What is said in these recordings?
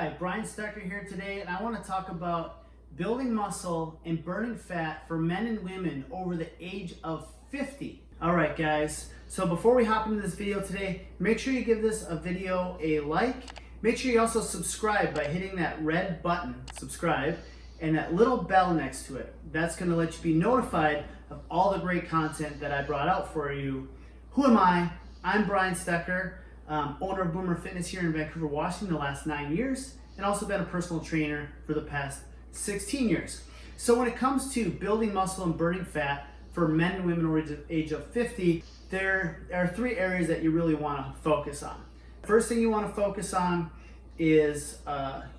Hi, Brian Stecker here today, and I want to talk about building muscle and burning fat for men and women over the age of 50. All right, guys, so before we hop into this video today, make sure you give this a video a like. Make sure you also subscribe by hitting that red button, subscribe, and that little bell next to it. That's going to let you be notified of all the great content that I brought out for you. Who am I? I'm Brian Stecker. Owner of Boomer Fitness here in Vancouver, Washington the last 9 years, and also been a personal trainer for the past 16 years. So when it comes to building muscle and burning fat for men and women over the age of 50, there are three areas that you really want to focus on. First thing you want to focus on is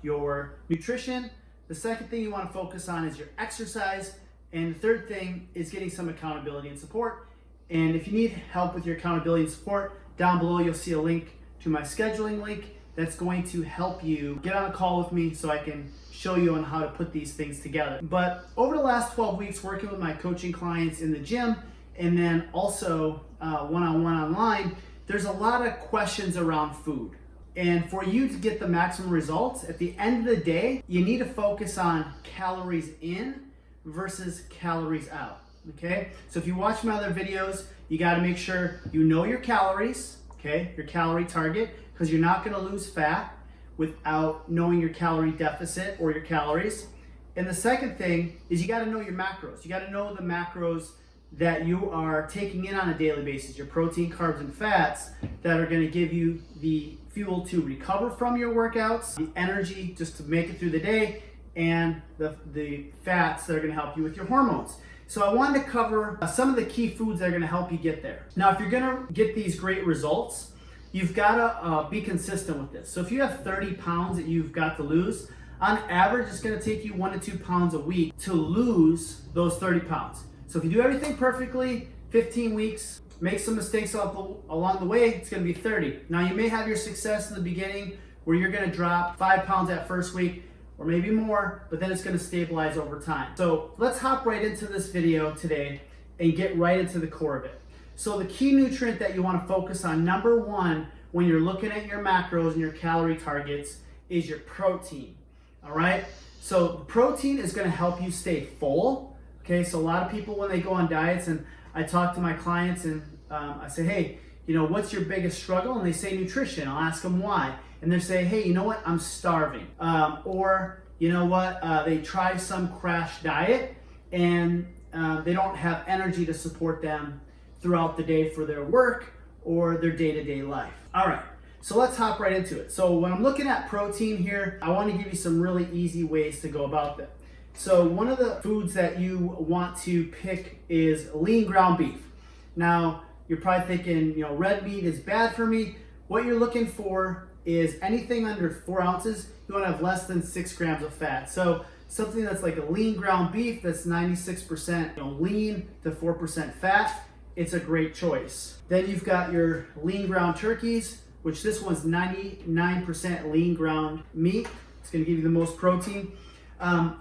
your nutrition. The second thing you want to focus on is your exercise. And the third thing is getting some accountability and support. And if you need help with your accountability and support, down below you'll see a link to my scheduling link that's going to help you get on a call with me so I can show you on how to put these things together. But over the last 12 weeks working with my coaching clients in the gym and then also one-on-one online, there's a lot of questions around food. And for you to get the maximum results, at the end of the day, you need to focus on calories in versus calories out. Okay, so if you watch my other videos, you got to make sure you know your calories, okay, your calorie target, because you're not going to lose fat without knowing your calorie deficit or your calories. And the second thing is you got to know your macros. You got to know the macros that you are taking in on a daily basis, your protein, carbs, and fats that are going to give you the fuel to recover from your workouts, the energy just to make it through the day, and the fats that are going to help you with your hormones. So I wanted to cover some of the key foods that are going to help you get there. Now, if you're going to get these great results, you've got to be consistent with this. So if you have 30 pounds that you've got to lose, on average, it's going to take you 1 to 2 pounds a week to lose those 30 pounds. So if you do everything perfectly, 15 weeks, make some mistakes along the way, it's going to be 30. Now, you may have your success in the beginning where you're going to drop 5 pounds that first week, or maybe more, but then it's going to stabilize over time. So let's hop right into this video today and get right into the core of it. So the key nutrient that you want to focus on, number one, when you're looking at your macros and your calorie targets, is your protein. All right? So protein is going to help you stay full. Okay, so a lot of people when they go on diets, and I talk to my clients and I say, hey, what's your biggest struggle? And they say nutrition. I'll ask them why. And they say, hey, you know what? I'm starving. Or, you know what? They try some crash diet and they don't have energy to support them throughout the day for their work or their day-to-day life. All right, so let's hop right into it. So when I'm looking at protein here, I want to give you some really easy ways to go about that. So one of the foods that you want to pick is lean ground beef. Now, you're probably thinking, red meat is bad for me. What you're looking for is anything under 4 ounces, you want to have less than 6 grams of fat. So something that's like a lean ground beef that's 96% lean to 4% fat, it's a great choice. Then you've got your lean ground turkeys, which this one's 99% lean ground meat. It's going to give you the most protein.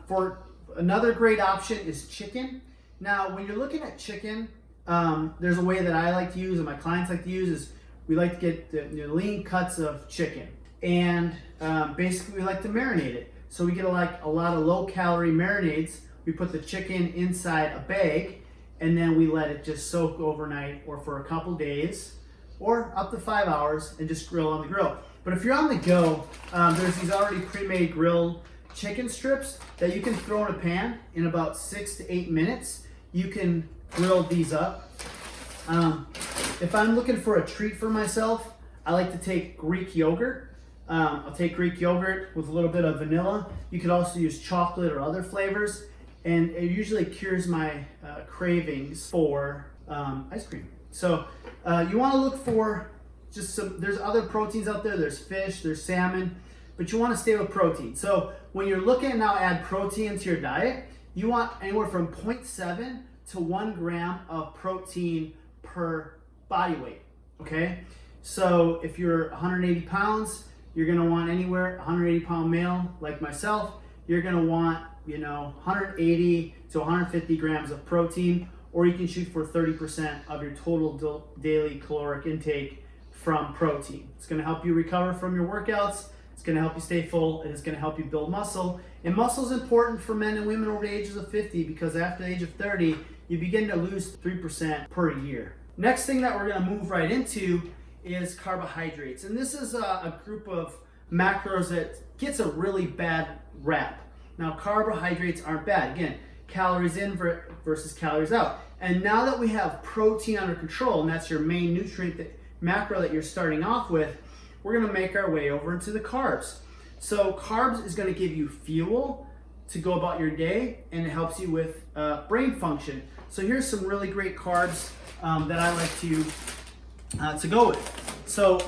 For another great option is chicken. Now, when you're looking at chicken, there's a way that I like to use and my clients like to use is we like to get the lean cuts of chicken, and basically we like to marinate it. So we get a lot of low-calorie marinades. We put the chicken inside a bag, and then we let it just soak overnight or for a couple days, or up to 5 hours, and just grill on the grill. But if you're on the go, there's these already pre-made grilled chicken strips that you can throw in a pan in about 6 to 8 minutes. You can grill these up. If I'm looking for a treat for myself, I like to take Greek yogurt. I'll take Greek yogurt with a little bit of vanilla. You could also use chocolate or other flavors, and it usually cures my cravings for ice cream. So you want to look for just there's other proteins out there. There's fish, there's salmon, but you want to stay with protein. So when you're looking to now add protein into your diet, you want anywhere from 0.7 to 1 gram of protein per body weight, okay? So if you're 180 pounds, you're gonna want anywhere, 180 pound male like myself, you're gonna want, 180 to 150 grams of protein, or you can shoot for 30% of your total daily caloric intake from protein. It's gonna help you recover from your workouts, It's going to help you stay full, and it's going to help you build muscle. And muscle is important for men and women over the ages of 50 because after the age of 30, you begin to lose 3% per year. Next thing that we're going to move right into is carbohydrates. And this is a group of macros that gets a really bad rap. Now, carbohydrates aren't bad. Again, calories in versus calories out. And now that we have protein under control, and that's your main nutrient macro that you're starting off with, we're going to make our way over into the carbs. So carbs is going to give you fuel to go about your day, and it helps you with brain function. So here's some really great carbs that I like to go with. So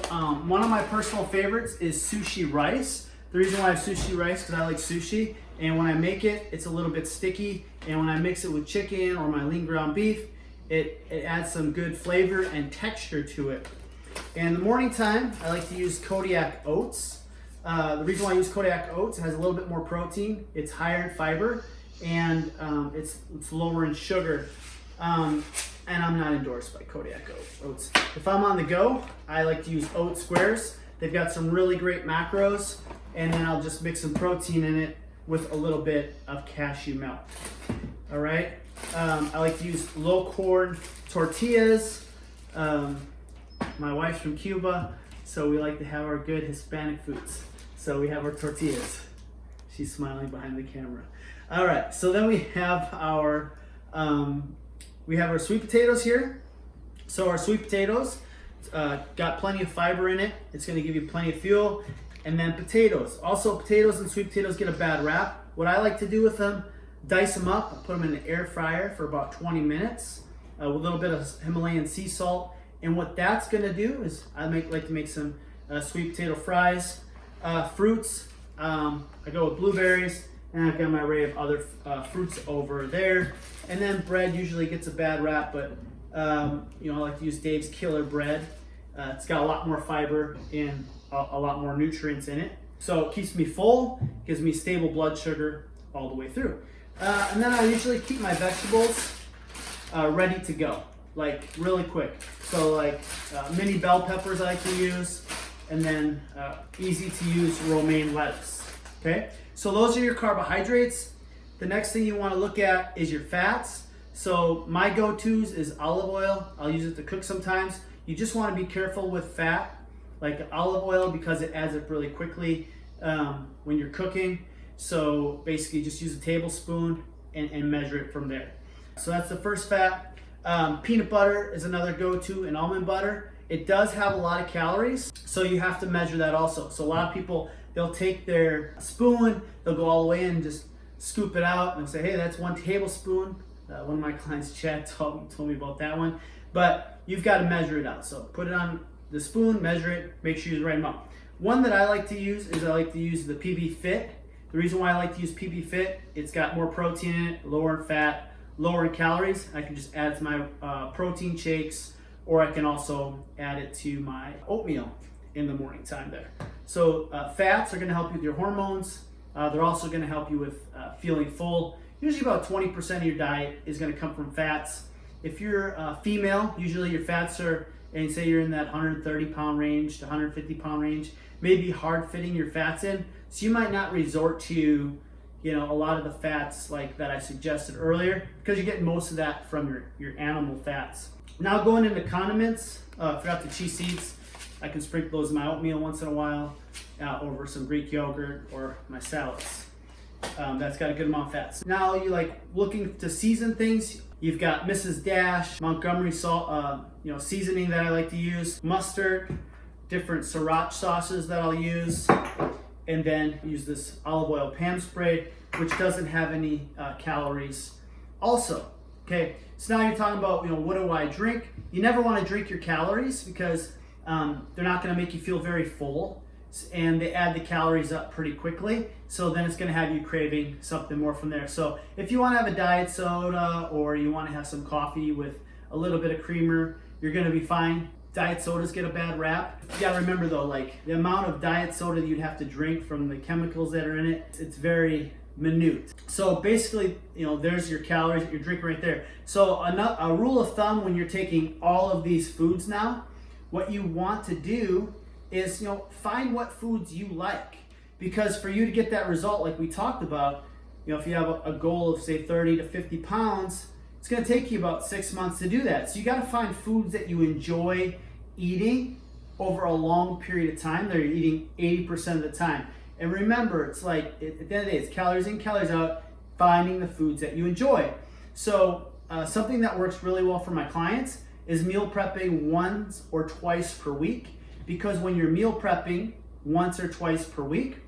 one of my personal favorites is sushi rice. The reason why I have sushi rice is because I like sushi, and when I make it, it's a little bit sticky, and when I mix it with chicken or my lean ground beef, it adds some good flavor and texture to it. And in the morning time, I like to use Kodiak oats. The reason why I use Kodiak oats, it has a little bit more protein, it's higher in fiber, and it's lower in sugar. And I'm not endorsed by Kodiak oats. If I'm on the go, I like to use oat squares. They've got some really great macros, and then I'll just mix some protein in it with a little bit of cashew milk. All right. I like to use low corn tortillas. My wife's from Cuba, so we like to have our good Hispanic foods. So we have our tortillas. She's smiling behind the camera. All right. So then we have our sweet potatoes here. So our sweet potatoes got plenty of fiber in it. It's going to give you plenty of fuel. And then potatoes. Also, potatoes and sweet potatoes get a bad rap. What I like to do with them, dice them up, put them in the air fryer for about 20 minutes with a little bit of Himalayan sea salt. And what that's going to do is I like to make some sweet potato fries. Fruits, I go with blueberries, and I've got my array of other fruits over there. And then bread usually gets a bad rap, but I like to use Dave's Killer bread. It's got a lot more fiber and a lot more nutrients in it. So it keeps me full, gives me stable blood sugar all the way through. And then I usually keep my vegetables ready to go, like really quick. So like mini bell peppers I like to use, and then easy to use romaine lettuce. Okay, so those are your carbohydrates. The next thing you want to look at is your fats. So my go-tos is olive oil. I'll use it to cook sometimes. You just want to be careful with fat, like olive oil, because it adds up really quickly when you're cooking. So basically just use a tablespoon and measure it from there. So that's the first fat. Peanut butter is another go-to, and almond butter. It does have a lot of calories, so you have to measure that also. So a lot of people, they'll take their spoon, they'll go all the way in and just scoop it out, and they'll say, hey, that's 1 tablespoon. One of my clients, Chad, told me about that one. But you've got to measure it out. So put it on the spoon, measure it, make sure you use the right amount. One that I like to use is I like to use the PB Fit. The reason why I like to use PB Fit, it's got more protein in it, lower in fat, lower in calories. I can just add it to my protein shakes, or I can also add it to my oatmeal in the morning time there. So fats are going to help you with your hormones. They're also going to help you with feeling full. Usually about 20% of your diet is going to come from fats. If you're female, usually your fats are, and say you're in that 130 pound range to 150 pound range, maybe hard fitting your fats in. So you might not resort to, a lot of the fats like that I suggested earlier, because you're getting most of that from your animal fats. Now going into condiments, I forgot the cheese seeds. I can sprinkle those in my oatmeal once in a while over some Greek yogurt or my salads. That's got a good amount of fats. Now you like looking to season things. You've got Mrs. Dash, Montgomery salt, seasoning that I like to use, mustard, different sriracha sauces that I'll use, and then use this olive oil Pam spray, which doesn't have any calories also. Okay, so now you're talking about, what do I drink? You never want to drink your calories because they're not going to make you feel very full, and they add the calories up pretty quickly. So then it's going to have you craving something more from there. So if you want to have a diet soda, or you want to have some coffee with a little bit of creamer, you're going to be fine. Diet sodas get a bad rap. You got to remember though, like the amount of diet soda that you'd have to drink from the chemicals that are in it, it's very minute. So basically, there's your calories that you're drinking right there. So a rule of thumb when you're taking all of these foods now, what you want to do is, find what foods you like. Because for you to get that result, like we talked about, if you have a goal of say 30 to 50 pounds, it's going to take you about 6 months to do that. So you got to find foods that you enjoy eating over a long period of time that you're eating 80% of the time. And remember, it's like at the end of the day, it's calories in, calories out, finding the foods that you enjoy. So something that works really well for my clients is meal prepping once or twice per week, because when you're meal prepping once or twice per week,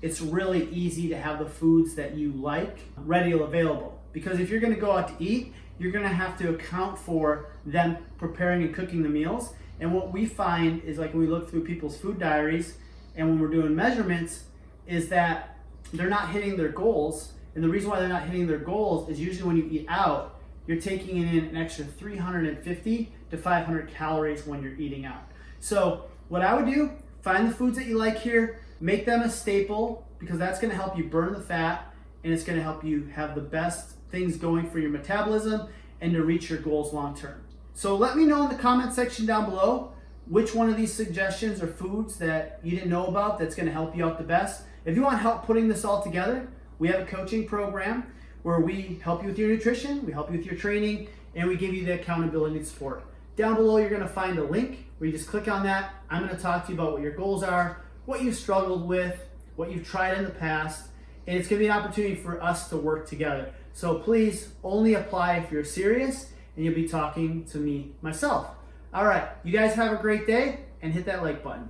it's really easy to have the foods that you like ready and available. Because if you're going to go out to eat, you're going to have to account for them preparing and cooking the meals. And what we find is, like when we look through people's food diaries and when we're doing measurements, is that they're not hitting their goals. And the reason why they're not hitting their goals is usually when you eat out, you're taking in an extra 350 to 500 calories when you're eating out. So what I would do, find the foods that you like here, make them a staple, because that's going to help you burn the fat, and it's going to help you have the best things going for your metabolism and to reach your goals long term. So let me know in the comment section down below which one of these suggestions or foods that you didn't know about that's going to help you out the best. If you want help putting this all together, we have a coaching program where we help you with your nutrition, we help you with your training, and we give you the accountability and support. Down below, you're going to find a link where you just click on that. I'm going to talk to you about what your goals are, what you've struggled with, what you've tried in the past, and it's going to be an opportunity for us to work together. So please only apply if you're serious, and you'll be talking to me myself. All right, you guys have a great day, and hit that like button.